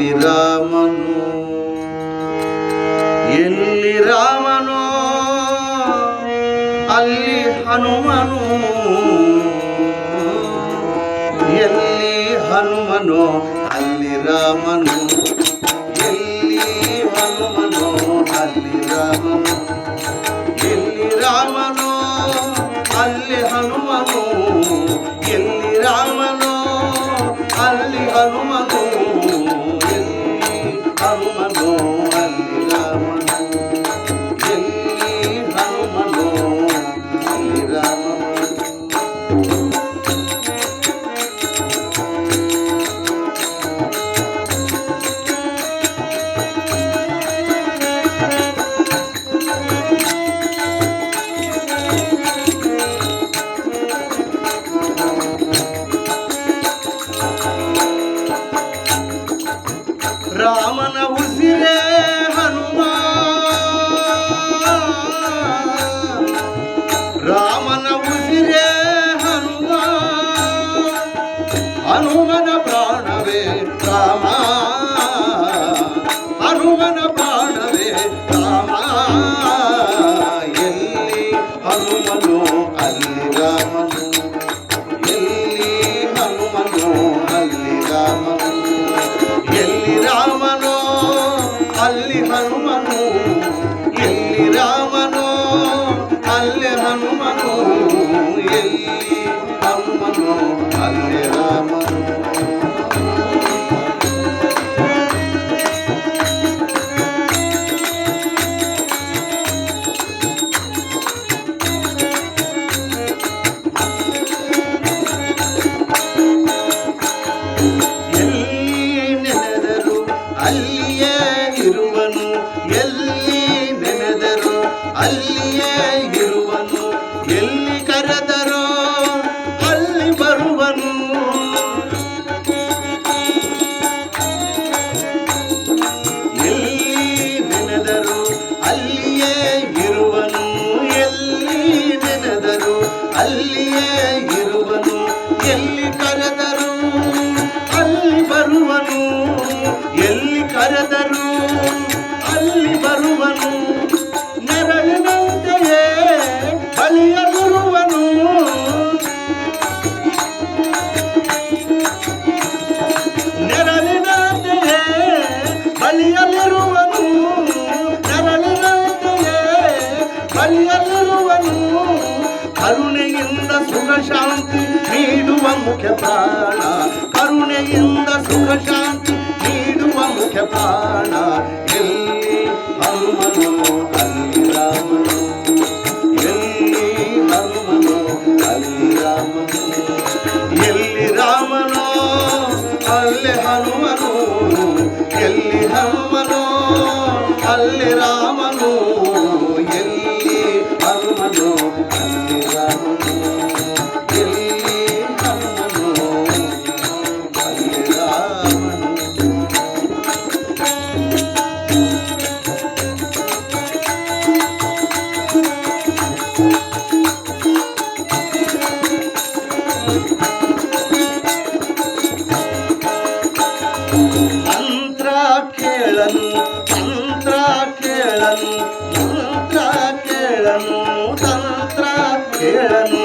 ಅಲ್ಲಿ ರಾಮನು, ಎಲ್ಲಿ ರಾಮನೋ ಅಲ್ಲಿ ಹನುಮನು, ಎಲ್ಲಿ ಹನುಮನೋ ಅಲ್ಲಿ ರಾಮನು, ಎಲ್ಲಿ ಹನುಮನೋ ಅಲ್ಲಿ ರಾಮನು, ಎಲ್ಲಿ ರಾಮನೋ ಅಲ್ಲಿ ಹನುಮನು, ಎಲ್ಲಿ ರಾಮನೋ ಅಲ್ಲಿ ಹನುಮನು, ಎಲ್ಲಿ ಹನುಮನೋ ಅಲ್ಲಿ ರಾಮನು, ಎಲ್ಲಿ ಹನುಮನೋ ಅಲ್ಲಿ ರಾಮನು. ರಾಮನ ಉಸಿರೇ ಹನುಮ, ರಾಮನ ಉಸಿರೇ ಹನುಮ, ಹನುಮನ ಪ್ರಾಣವೇ ರಾಮ, ಹನುಮನ ಪ್ರಾಣವೇ ರಾಮ, ಎಲ್ಲಿ ಹನುಮನು ಅಲ್ಲಿ ರಾಮನು, ಎಲ್ಲಿ ಹನುಮನು ಅಲ್ಲಿ ರಾಮನು, ಎಲ್ಲಿ ರಾಮನೋ ಅಲ್ಲಿ ಹನುಮನು, ಎಲ್ಲಿ ರಾಮನೋ ಅಲ್ಲಿ ಹನುಮನು, ಎಲ್ಲಿ ಹನುಮನೋ ಅಲ್ಲಿ ರಾಮನು. ಅಲ್ಲಿಯೇ ಇರುವನು, ಎಲ್ಲಿ ನೆನೆದರು ಅಲ್ಲಿಯೇ ಇರುವನು, ಎಲ್ಲಿ ಕರೆದರೋ ಅಲ್ಲಿ ಬರುವನು, ಎಲ್ಲಿ ನೆನೆದರು ಅಲ್ಲಿಯೇ ಇರುವನು, ಎಲ್ಲಿ ನೆನೆದರು ಅಲ್ಲಿಯೇ ಇರುವನು, ಎಲ್ಲಿ ಕರೆದರು ಅಲ್ಲಿ ಬರುವನು, ಎಲ್ಲಿ ಕರೆದರು ಅಲ್ಲಿ ಬರುವನು, ನೆರಳಿನಂತೆಯೇ ಬಲಿಯಲಿರುವನು, ನೆರಳಿನಂತೆಯೇ ಬಲಿಯಲಿರುವನು, ನೆರಳಿನಂತೆಯೇ ಬಲಿಯಲಿರುವನು, ಕರುಣೆಯಿಂದ ಸುಖ ಶಾಂತಿ ನೀಡುವ ಮುಖ್ಯ ಪ್ರಾಣ, ಕರುಣೆಯಿಂದ ಸುಖ ಶಾಂತಿ ನೀಡುವ ಮುಖ್ಯ ಪ್ರಾಣ, ಎಲ್ಲಿ ಹನುಮನು ಅಲ್ಲಿ ರಾಮನು, ಎಲ್ಲಿ ಹನುಮನು ಅಲ್ಲಿ ರಾಮನು, ಎಲ್ಲಿ ರಾಮನೋ ಅಲ್ಲಿ ಹನುಮನು, ಎಲ್ಲಿ ಹನುಮನೋ ಅಲ್ಲಿ ರಾಮನು, ಎಲ್ಲಿ ಹನುಮನೋ ಅಲ್ಲಿ ರಾಮನು, ಎಲ್ಲಿ ಹನುಮನೋ ಅಲ್ಲಿ ರಾಮನು. ಮಂತ್ರ ಕೇಳನು, ತಂತ್ರ ಕೇಳನು, ಮಂತ್ರ ಕೇಳನು, ತಂತ್ರ ಕೇಳನು,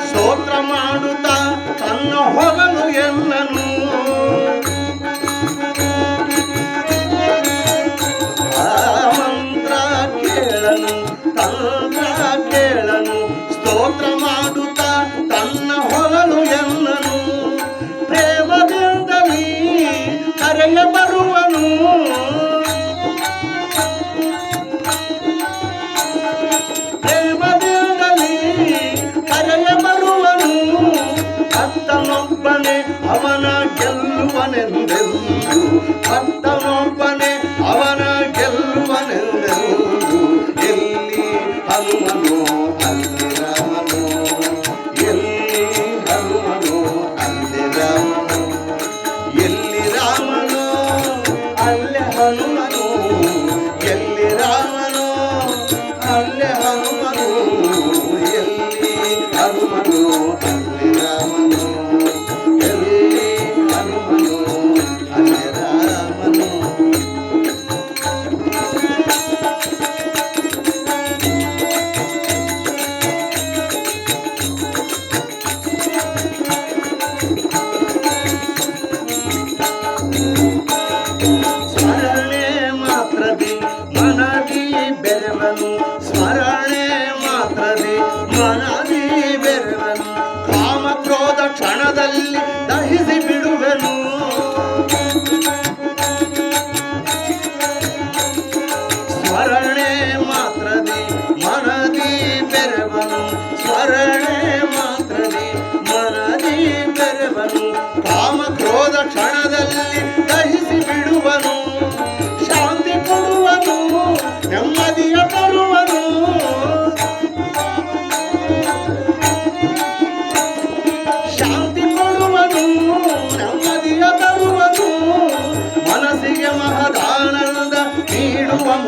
ಸ್ತೋತ್ರ ಮಾಡುತ್ತಾ ತನ್ನ ಹೊಗಲು ಎನ್ನನು, ಮಂತ್ರ ಕೇಳನು, ತಂತ್ರ ಕೇಳನು, ಸ್ತೋತ್ರ ಮಾಡುತ್ತಾ ತನ್ನ ಹೊಗಲು ಎನ್ನನು, ಪ್ರೇಮದಿಂದಲೀ ಕರೆಯ ಬರುವನು, ಪ್ರೇಮದಿಂದಲೀ ಕರೆಯ ಬರುವನು, ಭಕ್ತನೊಬ್ಬನೇ ಅವನ ಗೆಲ್ಲುವನೆಂದೆಂದು, ಭಕ್ತನೊಬ್ಬನೇ ಅವನ ಗೆಲ್ಲುವನೆಂದೆಂದು, ಎಲ್ಲಿ ಹನುಮನು ಅಲ್ಲಿ ರಾಮನು, ಎಲ್ಲಿ ಹನುಮನು ಅಲ್ಲಿ ರಾಮನು, ಎಲ್ಲಿ ರಾಮನು ಅಲ್ಲಿ ಹನುಮನು, ಎಲ್ಲಿ ರಾಮನು ಅಲ್ಲಿ ಹನುಮನು, ಎಲ್ಲಿ ಹನುಮನು ಅಲ್ಲಿ ರಾಮನು, ಎಲ್ಲಿ ಹನುಮನು ಅಲ್ಲಿ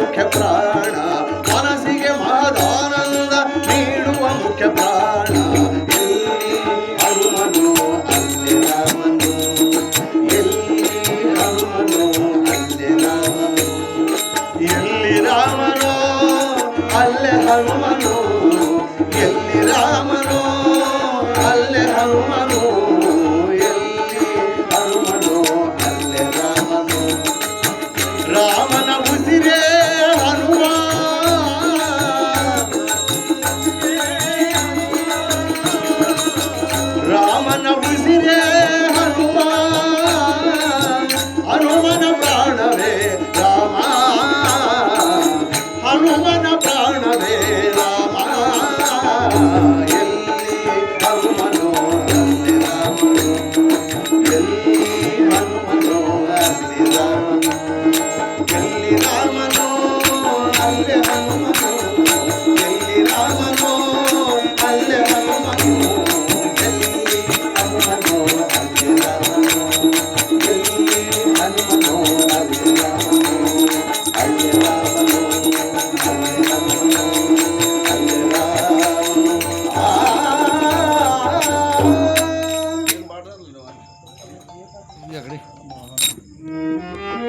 ಮುಖ್ಯ ಪ್ರಾಣ, ಮನಸ್ಸಿಗೆ ಮಹದಾನಂದ ನೀಡುವ ಮುಖ್ಯ ಪ್ರಾಣ. ಎಲ್ಲಿ ಹನುಮನು ಅಲ್ಲಿ ರಾಮನು, ಎಲ್ಲಿ ಹನುಮನು ಅಲ್ಲಿ ರಾಮನು, ಎಲ್ಲಿ ರಾಮನು ಅಲ್ಲೇ ಹನುಮನು, ಎಲ್ಲಿ ರಾಮನು ಅಲ್ಲೇ ಹನುಮನು, ಎಲ್ಲಿ ಹನುಮನು ಅಲ್ಲೇ ರಾಮನು. ರಾಮನ ಉಸಿರೇ ಹನುಮ, ರಾಮನ ಉಸಿರೇ ಹನುಮ, ಹನುಮನ